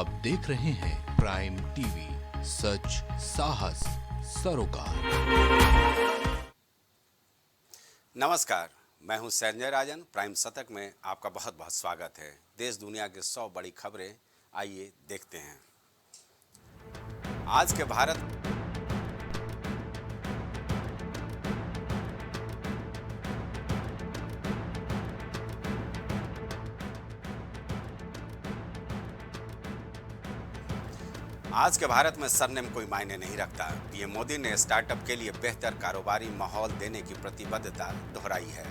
आप देख रहे हैं प्राइम टीवी, सच साहस सरोकार। नमस्कार, मैं हूं संजय राजन। प्राइम शतक में आपका बहुत बहुत स्वागत है। देश दुनिया की 100 बड़ी खबरें, आइए देखते हैं। आज के भारत में सरनेम कोई मायने नहीं रखता। पीएम मोदी ने स्टार्टअप के लिए बेहतर कारोबारी माहौल देने की प्रतिबद्धता दोहराई है।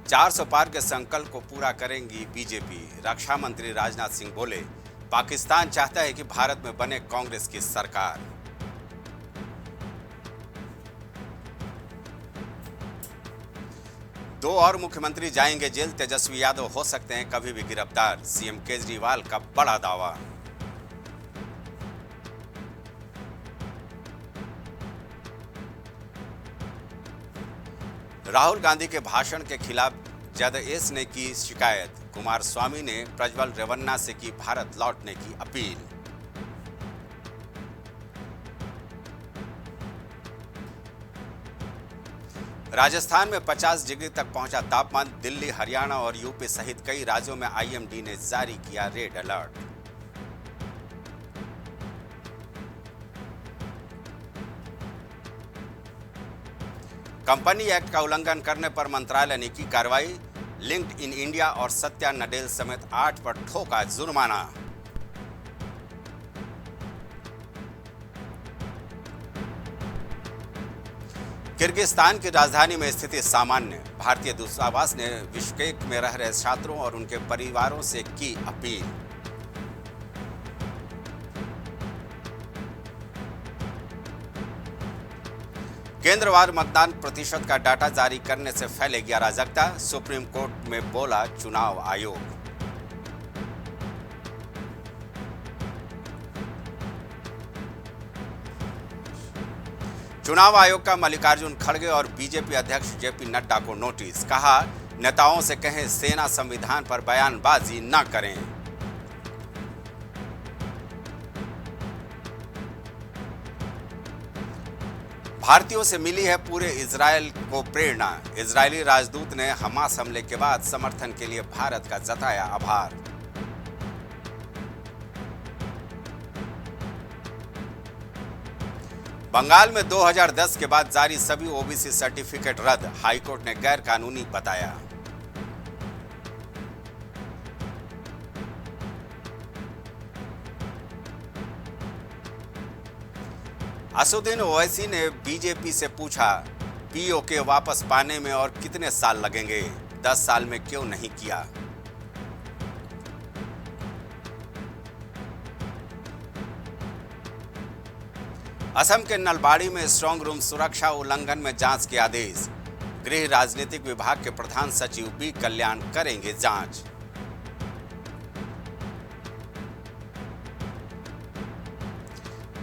₹400 पार के संकल्प को पूरा करेंगी बीजेपी। रक्षा मंत्री राजनाथ सिंह बोले, पाकिस्तान चाहता है कि भारत में बने कांग्रेस की सरकार। दो और मुख्यमंत्री जाएंगे जेल। तेजस्वी यादव हो सकते हैं कभी भी गिरफ्तार। सीएम केजरीवाल का बड़ा दावा। राहुल गांधी के भाषण के खिलाफ जेडीएस ने की शिकायत। कुमारस्वामी ने प्रज्वल रेवन्ना से की भारत लौटने की अपील। राजस्थान में 50 डिग्री तक पहुंचा तापमान। दिल्ली, हरियाणा और यूपी सहित कई राज्यों में आईएमडी ने जारी किया रेड अलर्ट। कंपनी एक्ट का उल्लंघन करने पर मंत्रालय ने की कार्रवाई। लिंक्ड इन इंडिया और सत्या नडेल समेत 8 पर ठोका जुर्माना। किर्गिस्तान की राजधानी में स्थिति सामान्य। भारतीय दूतावास ने बिश्केक में रह रहे छात्रों और उनके परिवारों से की अपील। केंद्रवार मतदान प्रतिशत का डाटा जारी करने से फैलेगी अराजकता। सुप्रीम कोर्ट में बोला चुनाव आयोग। चुनाव आयोग का मल्लिकार्जुन खड़गे और बीजेपी अध्यक्ष जेपी नड्डा को नोटिस। कहा, नेताओं से कहें सेना संविधान पर बयानबाजी न करें। भारतीयों से मिली है पूरे इजरायल को प्रेरणा। इजरायली राजदूत ने हमास हमले के बाद समर्थन के लिए भारत का जताया आभार। बंगाल में 2010 के बाद जारी सभी ओबीसी सर्टिफिकेट रद्द। हाईकोर्ट ने गैर कानूनी बताया। असदुद्दीन ओवैसी ने बीजेपी से पूछा, पीओके वापस पाने में और कितने साल लगेंगे? 10 साल में क्यों नहीं किया? असम के नलबाड़ी में स्ट्रांग रूम सुरक्षा उल्लंघन में जांच के आदेश। गृह राजनीतिक विभाग के प्रधान सचिव बी कल्याण करेंगे जांच।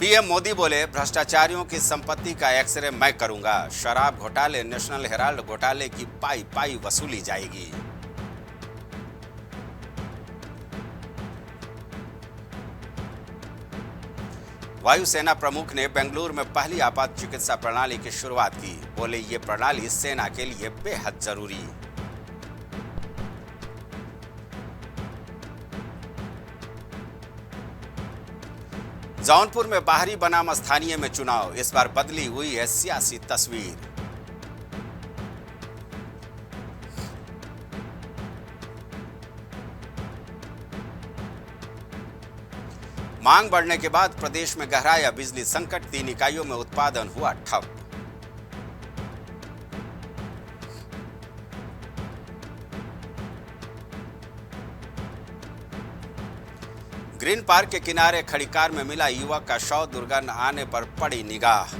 पीएम मोदी बोले, भ्रष्टाचारियों की संपत्ति का एक्सरे मैं करूंगा। शराब घोटाले, नेशनल हेराल्ड घोटाले की पाई पाई वसूली जाएगी। वायुसेना प्रमुख ने बेंगलुरु में पहली आपात चिकित्सा प्रणाली की शुरुआत की। बोले, ये प्रणाली सेना के लिए बेहद जरूरी। जौनपुर में बाहरी बनाम स्थानीय में चुनाव। इस बार बदली हुई है सियासी तस्वीर। मांग बढ़ने के बाद प्रदेश में गहराया बिजली संकट। 3 इकाइयों में उत्पादन हुआ ठप। ग्रीन पार्क के किनारे खड़ी कार में मिला युवक का शव। दुर्गंध आने पर पड़ी निगाह।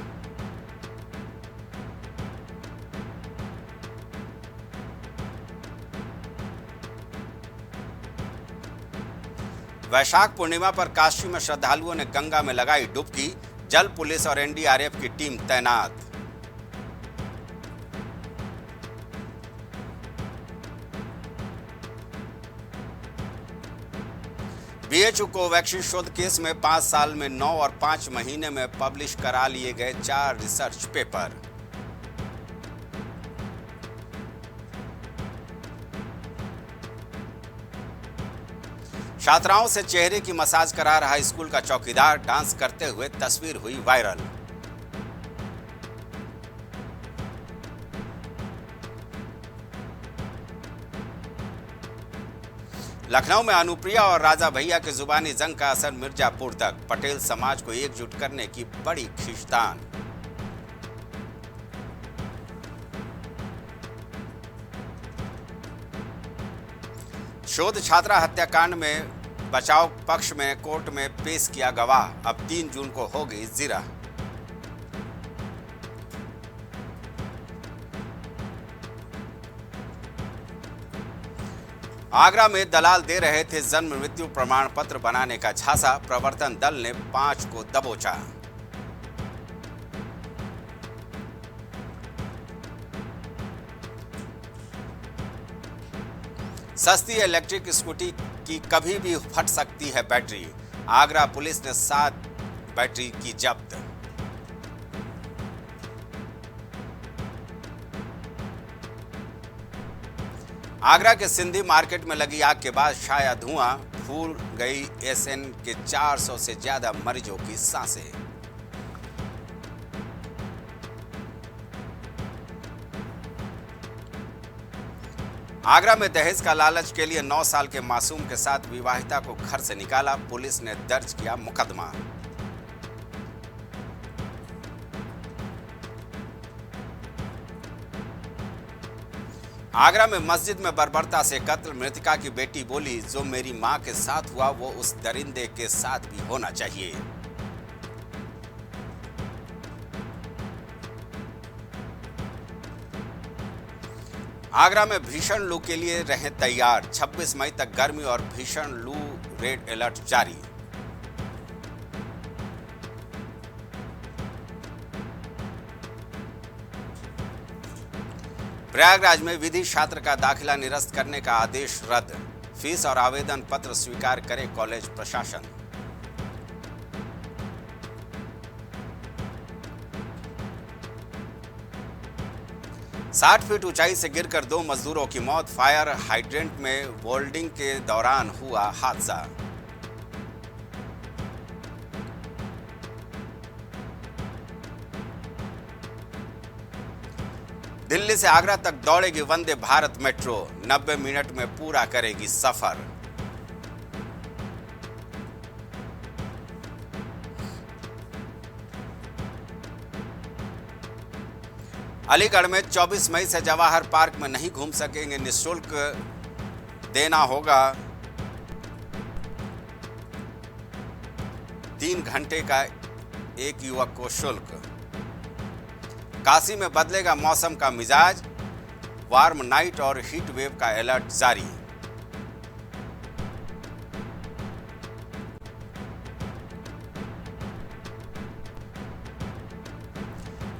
वैशाख पूर्णिमा पर काशी में श्रद्धालुओं ने गंगा में लगाई डुबकी। जल पुलिस और एनडीआरएफ की टीम तैनात। बीएचयू कोवैक्सीन शोध केस में 5 साल में 9 और 5 महीने में पब्लिश करा लिए गए 4 रिसर्च पेपर। छात्राओं से चेहरे की मसाज करा रहा स्कूल का चौकीदार, डांस करते हुए तस्वीर हुई वायरल। लखनऊ में अनुप्रिया और राजा भैया के जुबानी जंग का असर मिर्जापुर तक, पटेल समाज को एकजुट करने की बड़ी खींचतान। शोध छात्रा हत्याकांड में बचाव पक्ष में कोर्ट में पेश किया गवाह, अब 3 जून को होगी जिरह। आगरा में दलाल दे रहे थे जन्म मृत्यु प्रमाण पत्र बनाने का झांसा, प्रवर्तन दल ने 5 को दबोचा। सस्ती इलेक्ट्रिक स्कूटी की कभी भी फट सकती है बैटरी, आगरा पुलिस ने 7 बैटरी की जब्त। आगरा के सिंधी मार्केट में लगी आग के बाद छाया धुआं, फूल गई एसएन के 400 से ज्यादा मरीजों की सांसें। आगरा में दहेज का लालच के लिए 9 साल के मासूम के साथ विवाहिता को घर से निकाला, पुलिस ने दर्ज किया मुकदमा। आगरा में मस्जिद में बर्बरता से कत्ल, मृतका की बेटी बोली, जो मेरी मां के साथ हुआ वो उस दरिंदे के साथ भी होना चाहिए। आगरा में भीषण लू के लिए रहे तैयार, 26 मई तक गर्मी और भीषण लू रेड अलर्ट जारी। प्रयागराज में विधि छात्र का दाखिला निरस्त करने का आदेश रद्द, फीस और आवेदन पत्र स्वीकार करे कॉलेज प्रशासन। साठ फीट ऊंचाई से गिरकर 2 मजदूरों की मौत, फायर हाइड्रेंट में वेल्डिंग के दौरान हुआ हादसा। दिल्ली से आगरा तक दौड़ेगी वंदे भारत मेट्रो, 90 मिनट में पूरा करेगी सफर। अलीगढ़ में 24 मई से जवाहर पार्क में नहीं घूम सकेंगे, निःशुल्क देना होगा 3 घंटे का एक युवक को शुल्क। काशी में बदलेगा मौसम का मिजाज, वार्म नाइट और हीट वेव का अलर्ट जारी।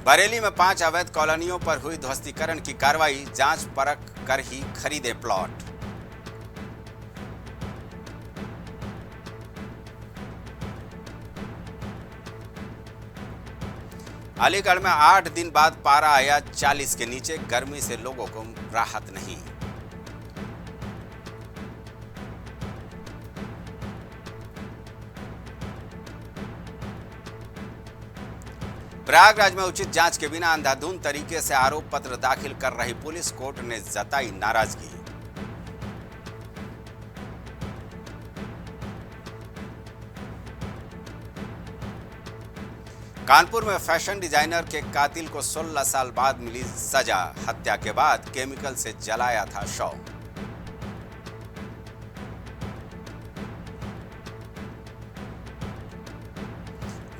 बरेली में 5 अवैध कॉलोनियों पर हुई ध्वस्तीकरण की कार्रवाई, जांच परख कर ही खरीदे प्लॉट। अलीगढ़ में 8 दिन बाद पारा आया 40 के नीचे, गर्मी से लोगों को राहत नहीं। प्रयागराज में उचित जांच के बिना अंधाधुंध तरीके से आरोप पत्र दाखिल कर रही पुलिस, कोर्ट ने जताई नाराजगी। कानपुर में फैशन डिजाइनर के कातिल को 16 साल बाद मिली सजा, हत्या के बाद केमिकल से जलाया था शव।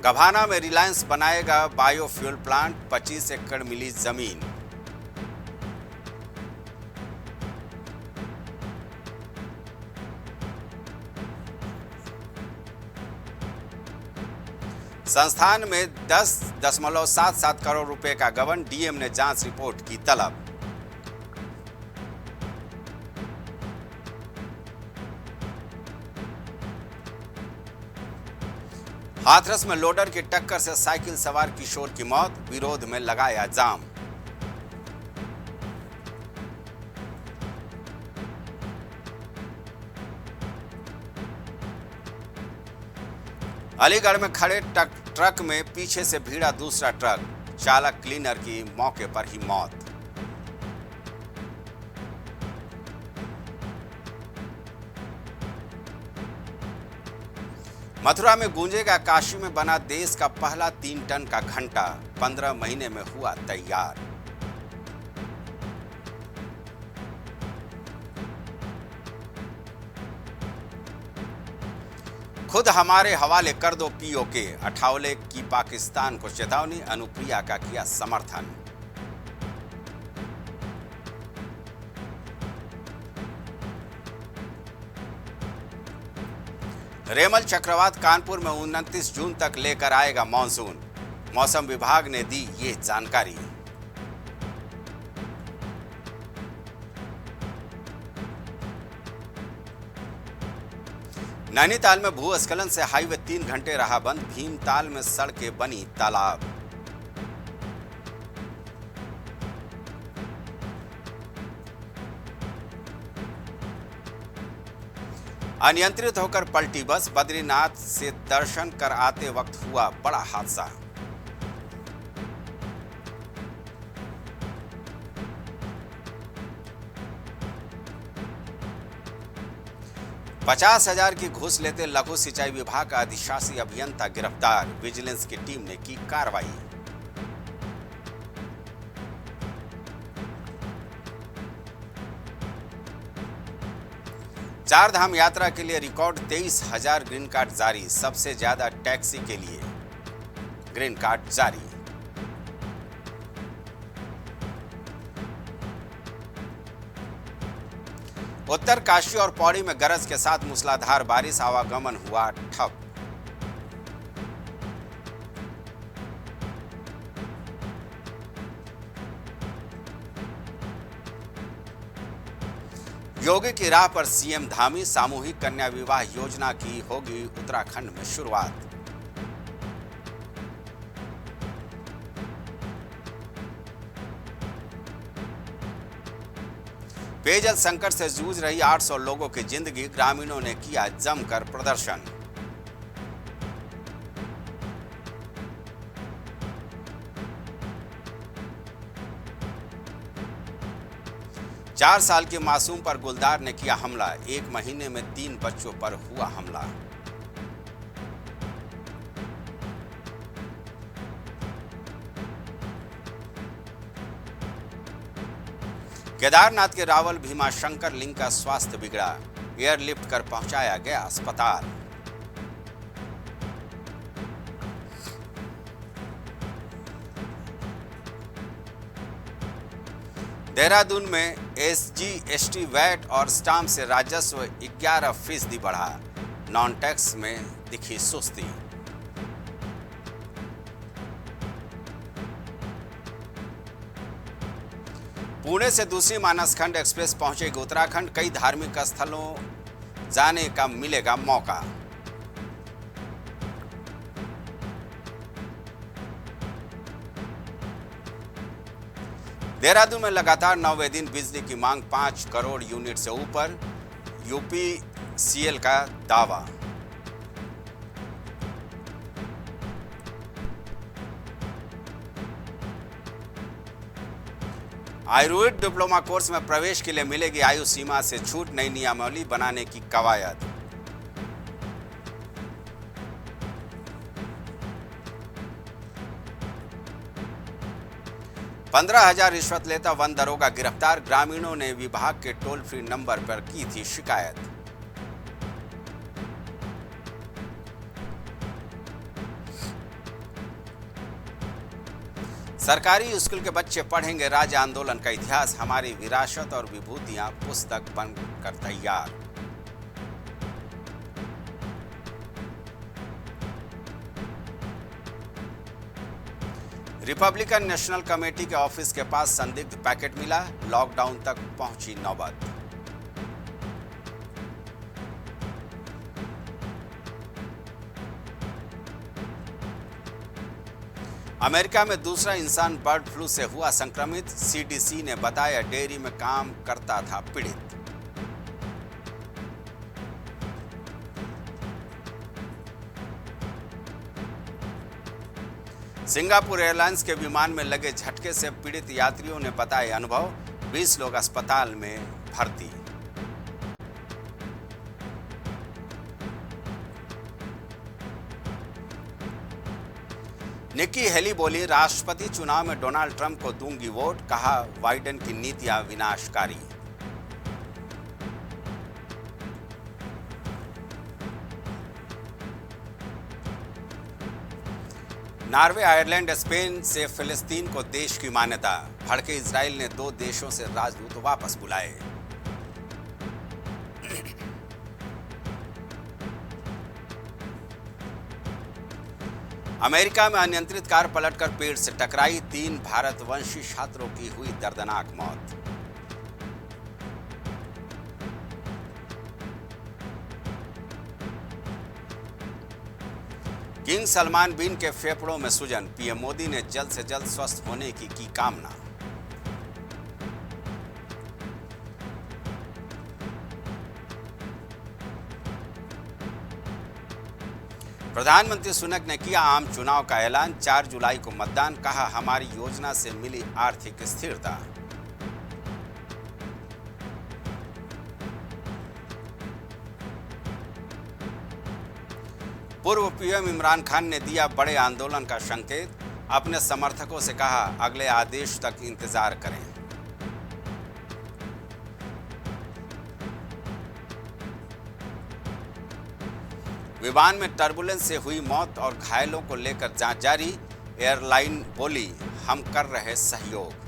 गभाना में रिलायंस बनाएगा बायोफ्यूल प्लांट, 25 एकड़ मिली जमीन। संस्थान में 10.77 करोड़ रुपए का गबन, डीएम ने जांच रिपोर्ट की तलब। हाथरस में लोडर की टक्कर से साइकिल सवार किशोर की मौत, विरोध में लगाया जाम। अलीगढ़ में खड़े ट्रक में पीछे से भिड़ा दूसरा ट्रक, चालक क्लीनर की मौके पर ही मौत। मथुरा में गूंजेगा काशी में बना देश का पहला 3 टन का घंटा, 15 महीने में हुआ तैयार। खुद हमारे हवाले कर दो पीओके, अठावले की पाकिस्तान को चेतावनी, अनुप्रिया का किया समर्थन। रेमल चक्रवात कानपुर में 29 जून तक लेकर आएगा मॉनसून, मौसम विभाग ने दी ये जानकारी। नैनीताल में भूस्खलन से हाईवे 3 घंटे रहा बंद, भीमताल में सड़कें बनी तालाब। अनियंत्रित होकर पलटी बस, बद्रीनाथ से दर्शन कर आते वक्त हुआ बड़ा हादसा। पचास 50,000 की घूस लेते लघु सिंचाई विभाग का अधिशासी अभियंता गिरफ्तार, विजिलेंस की टीम ने की कार्रवाई। चार धाम यात्रा के लिए रिकॉर्ड 23,000 ग्रीन कार्ड जारी, सबसे ज्यादा टैक्सी के लिए ग्रीन कार्ड जारी। उत्तर काशी और पौड़ी में गरज के साथ मूसलाधार बारिश, आवागमन हुआ ठप। योगी की राह पर सीएम धामी, सामूहिक कन्या विवाह योजना की होगी उत्तराखंड में शुरुआत। पेयजल संकट से जूझ रही 800 लोगों की जिंदगी, ग्रामीणों ने किया जमकर प्रदर्शन। चार साल के मासूम पर गुलदार ने किया हमला, 1 महीने में 3 बच्चों पर हुआ हमला। केदारनाथ के रावल भीमाशंकर लिंग का स्वास्थ्य बिगड़ा, एयरलिफ्ट कर पहुंचाया गया अस्पताल। देहरादून में SGST वैट और स्टाम्प से राजस्व 11% बढ़ा, नॉन टैक्स में दिखी सुस्ती। पुणे से दूसरी मानसखंड एक्सप्रेस पहुंचेगी उत्तराखंड, कई धार्मिक स्थलों जाने का मिलेगा मौका। देहरादून में लगातार 9वें दिन बिजली की मांग 5 करोड़ यूनिट से ऊपर, UPCL का दावा। आयुर्वेद डिप्लोमा कोर्स में प्रवेश के लिए मिलेगी आयु सीमा से छूट, नई नियमावली बनाने की कवायद। पंद्रह 15,000 रिश्वत लेता वन दरोगा गिरफ्तार, ग्रामीणों ने विभाग के टोल फ्री नंबर पर की थी शिकायत। सरकारी स्कूल के बच्चे पढ़ेंगे राज्य आंदोलन का इतिहास, हमारी विरासत और विभूतियां पुस्तक बनकर तैयार। रिपब्लिकन नेशनल कमेटी के ऑफिस के पास संदिग्ध पैकेट मिला, लॉकडाउन तक पहुंची नौबत। अमेरिका में दूसरा इंसान बर्ड फ्लू से हुआ संक्रमित, सीडीसी ने बताया डेयरी में काम करता था पीड़ित। सिंगापुर एयरलाइंस के विमान में लगे झटके से पीड़ित यात्रियों ने बताए अनुभव, 20 लोग अस्पताल में भर्ती। निक्की हेली बोली, राष्ट्रपति चुनाव में डोनाल्ड ट्रंप को दूंगी वोट, कहा बाइडेन की नीतियां विनाशकारी। नॉर्वे, आयरलैंड, स्पेन से फिलिस्तीन को देश की मान्यता, भड़के इजराइल ने 2 देशों से राजदूत वापस बुलाए। अमेरिका में अनियंत्रित कार पलटकर पेड़ से टकराई, 3 भारतवंशी छात्रों की हुई दर्दनाक मौत। किंग सलमान बिन के फेफड़ों में सूजन, पीएम मोदी ने जल्द से जल्द स्वस्थ होने की कामना। प्रधानमंत्री सुनक ने किया आम चुनाव का ऐलान, 4 जुलाई को मतदान, कहा हमारी योजना से मिली आर्थिक स्थिरता। पूर्व पीएम इमरान खान ने दिया बड़े आंदोलन का संकेत, अपने समर्थकों से कहा अगले आदेश तक इंतजार करें। विमान में टर्बुलेंस से हुई मौत और घायलों को लेकर जांच जारी, एयरलाइन बोली हम कर रहे सहयोग।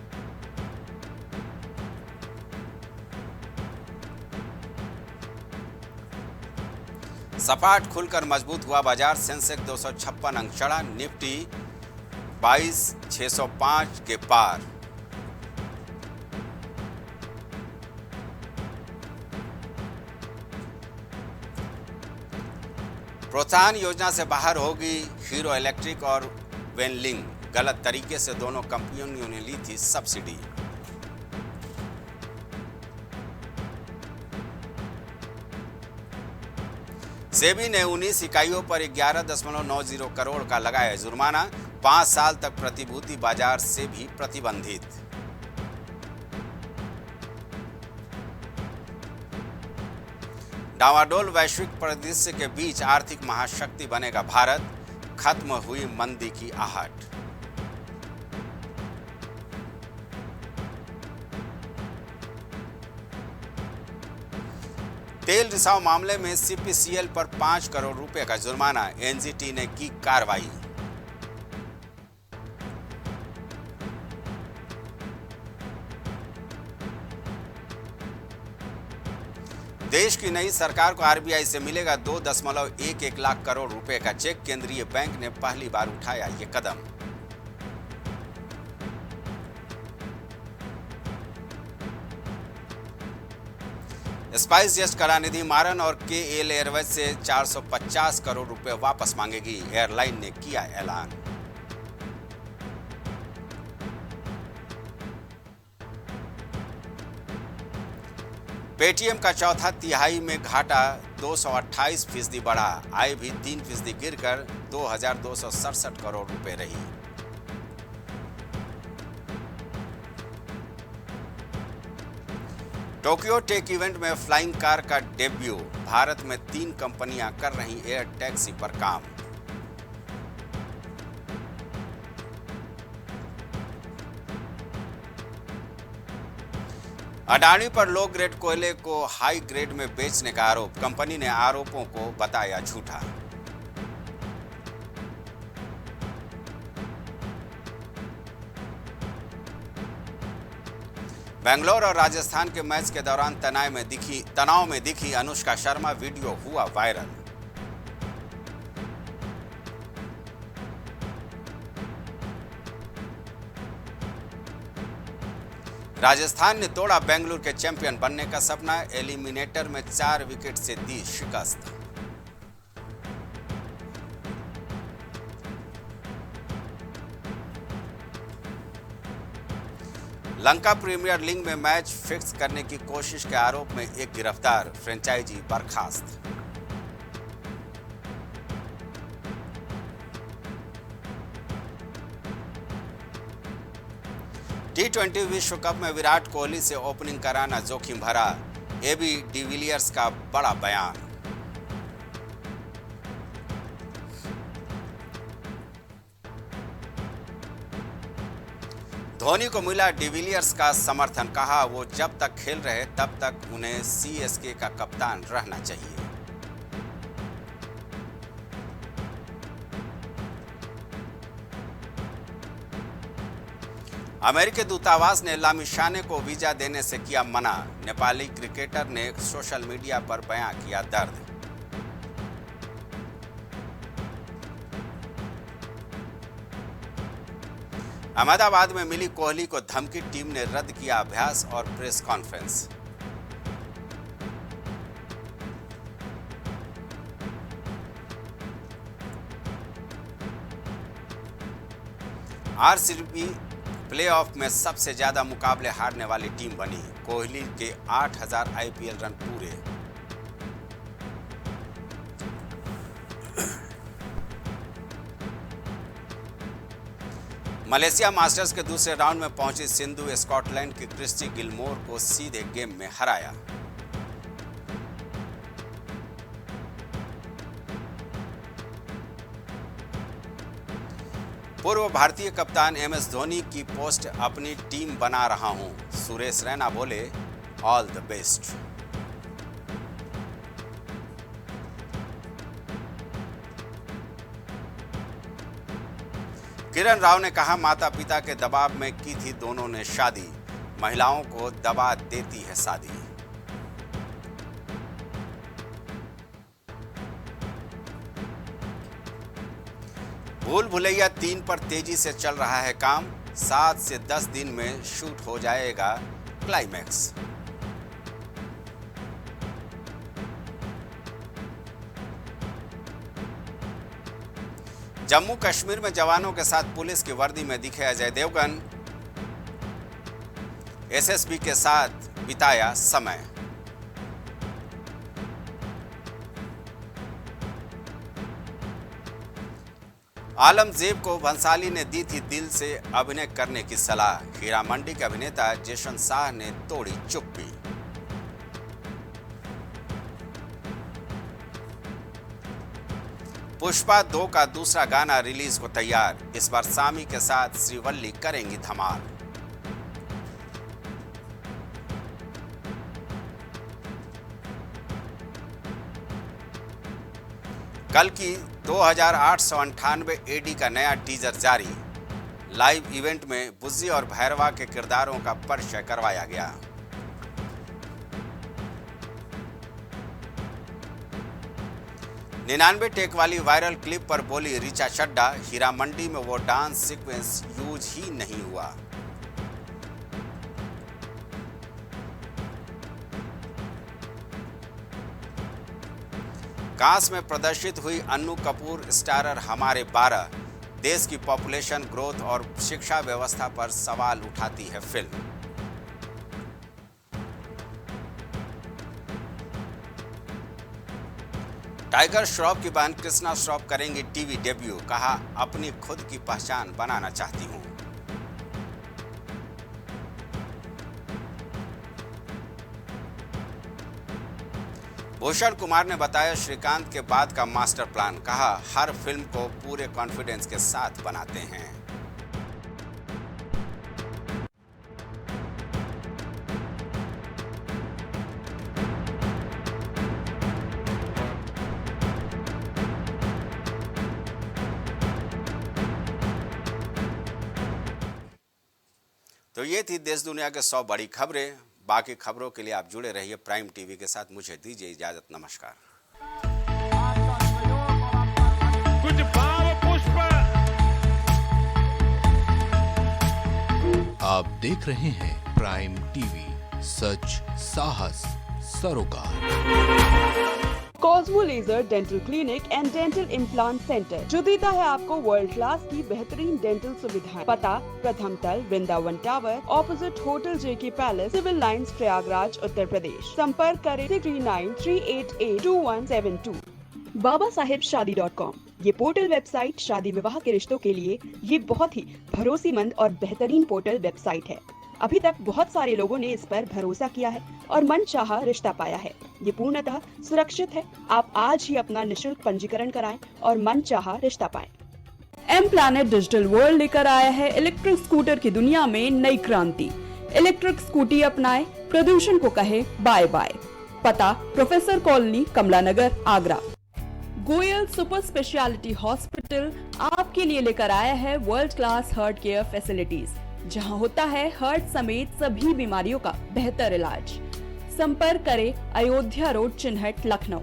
सपाट खुलकर मजबूत हुआ बाजार, सेंसेक्स 256 अंक चढ़ा, निफ्टी 22,605 के पार। प्रोत्साहन योजना से बाहर होगी हीरो इलेक्ट्रिक और वेनलिंग, गलत तरीके से दोनों कंपनियों ने ली थी सब्सिडी। सेबी ने 19 इकाइयों पर 11.90 करोड़ का लगाया जुर्माना, 5 साल तक प्रतिभूति बाजार से भी प्रतिबंधित। डावाडोल वैश्विक परिदृश्य के बीच आर्थिक महाशक्ति बनेगा भारत, खत्म हुई मंदी की आहट। तेल रिसाव मामले में सीपीसीएल पर 5 करोड़ रुपए का जुर्माना, एनजीटी ने की कार्रवाई। देश की नई सरकार को आरबीआई से मिलेगा 2.11 लाख करोड़ रुपए का चेक, केंद्रीय बैंक ने पहली बार उठाया ये कदम। स्पाइस जेट कलानिधि मारन और केएल एयरवेज से 450 करोड़ रुपए वापस मांगेगी, एयरलाइन ने किया ऐलान। पेटीएम का चौथा तिहाई में घाटा 228% बढ़ा, आय भी 3% गिरकर 2,267 करोड़ रुपए रही। टोक्यो टेक इवेंट में फ्लाइंग कार का डेब्यू, भारत में 3 कंपनियां कर रही एयर टैक्सी पर काम। अडानी पर लो ग्रेड कोयले को हाई ग्रेड में बेचने का आरोप, कंपनी ने आरोपों को बताया झूठा। बेंगलोर और राजस्थान के मैच के दौरान तनाव में दिखी अनुष्का शर्मा, वीडियो हुआ वायरल। राजस्थान ने तोड़ा बेंगलुरु के चैंपियन बनने का सपना, एलिमिनेटर में 4 विकेट से दी शिकस्त। लंका प्रीमियर लीग में मैच फिक्स करने की कोशिश के आरोप में एक गिरफ्तार, फ्रेंचाइजी बर्खास्त। T20 विश्व कप में विराट कोहली से ओपनिंग कराना जोखिम भरा, एबी डिविलियर्स का बड़ा बयान। धोनी को मिला डिविलियर्स का समर्थन, कहा वो जब तक खेल रहे तब तक उन्हें सीएसके का कप्तान रहना चाहिए। अमेरिकी दूतावास ने लामिशाने को वीजा देने से किया मना, नेपाली क्रिकेटर ने सोशल मीडिया पर बयां किया दर्द। अहमदाबाद में मिली कोहली को धमकी, टीम ने रद्द किया अभ्यास और प्रेस कॉन्फ्रेंस। आरसीबी प्लेऑफ में सबसे ज्यादा मुकाबले हारने वाली टीम बनी, कोहली के 8000 आईपीएल रन पूरे। मलेशिया मास्टर्स के दूसरे राउंड में पहुंची सिंधु, स्कॉटलैंड की क्रिस्टी गिलमोर को सीधे गेम में हराया। पूर्व भारतीय कप्तान एमएस धोनी की पोस्ट, अपनी टीम बना रहा हूं, सुरेश रैना बोले all the best. Kiran Rao ने कहा, माता पिता के दबाव में की थी दोनों ने शादी, महिलाओं को दबा देती है शादी। भूल भुलैया 3 पर तेजी से चल रहा है काम, 7 से 10 दिन में शूट हो जाएगा क्लाइमैक्स। जम्मू कश्मीर में जवानों के साथ पुलिस की वर्दी में दिखे अजय देवगन, एसएसबी के साथ बिताया समय। आलमजेब को भंसाली ने दी थी दिल से अभिनय करने की सलाह, हीरा मंडी के अभिनेता जशन शाह ने तोड़ी चुप्पी। पुष्पा 2 का दूसरा गाना रिलीज को तैयार, इस बार सामी के साथ श्रीवल्ली करेंगी धमाल। कल की 2898 एडी का नया टीजर जारी, लाइव इवेंट में बुज्जी और भैरवा के किरदारों का परिचय करवाया गया। निन्यानवे टेक वाली वायरल क्लिप पर बोली ऋचा चड्ढा, हीरा मंडी में वो डांस सीक्वेंस यूज ही नहीं हुआ। कांस में प्रदर्शित हुई अन्नू कपूर स्टारर हमारे 12, देश की पॉपुलेशन ग्रोथ और शिक्षा व्यवस्था पर सवाल उठाती है फिल्म। टाइगर श्रॉफ की बहन कृष्णा श्रॉफ करेंगी टीवी डेब्यू, कहा अपनी खुद की पहचान बनाना चाहती हूं। भूषण कुमार ने बताया श्रीकांत के बाद का मास्टर प्लान, कहा हर फिल्म को पूरे कॉन्फिडेंस के साथ बनाते हैं। तो ये थी देश दुनिया के 100 बड़ी खबरें। बाकी खबरों के लिए आप जुड़े रहिए प्राइम टीवी के साथ। मुझे दीजिए इजाजत, नमस्कार। कुछ भाव पुष्प। आप देख रहे हैं प्राइम टीवी, सच साहस सरोकार। Cosmo laser dental clinic and dental implant centre, जो देता है आपको वर्ल्ड क्लास की बेहतरीन डेंटल सुविधाएं। पता प्रथम तल, Vrindavan tower, opposite hotel JK palace, civil lines, Prayagraj, Uttar Pradesh. संपर्क करें 6938882172। बाबा साहेब शादी.com, ये पोर्टल वेबसाइट शादी विवाह के रिश्तों के लिए ये बहुत ही भरोसेमंद और बेहतरीन पोर्टल वेबसाइट है। अभी तक बहुत सारे लोगों ने इस पर भरोसा किया है और मनचाहा रिश्ता पाया है। ये पूर्णतः सुरक्षित है। आप आज ही अपना निशुल्क पंजीकरण कराएं और मनचाहा रिश्ता पाएं। एम प्लैनेट डिजिटल वर्ल्ड लेकर आया है इलेक्ट्रिक स्कूटर की दुनिया में नई क्रांति। इलेक्ट्रिक स्कूटी अपनाएं, प्रदूषण को कहे बाय बाय। पता professor colony, Kamla Nagar, Agra. Goyal super speciality hospital आपके लिए लेकर आया है world class heart care facilities, जहां होता है हार्ट समेत सभी बीमारियों का बेहतर इलाज। संपर्क करें अयोध्या रोड, चिन्हट, लखनऊ।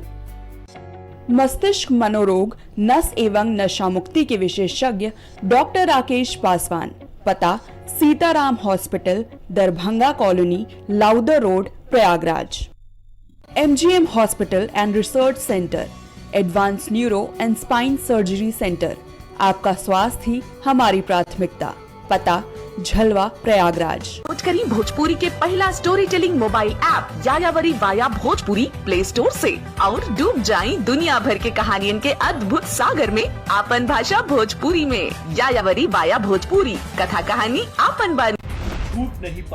मस्तिष्क मनोरोग, नस एवं नशा मुक्ति के विशेषज्ञ डॉक्टर राकेश पासवान। पता Sitaram hospital, Darbhanga colony, Lowther road, Prayagraj. MGM hospital and research centre, advance neuro and spine surgery centre. आपका स्वास्थ्य ही हमारी प्राथमिकता। पता झलवा, प्रयागराज। करी भोजपुरी के पहला story telling mobile app यायावरी via Bhojpuri play store से और डूब जाएं दुनिया भर के कहानियन के अद्भुत सागर में आपन भाषा भोजपुरी में। यायावरी वाया भोजपुरी, कथा कहानी आपन बानी।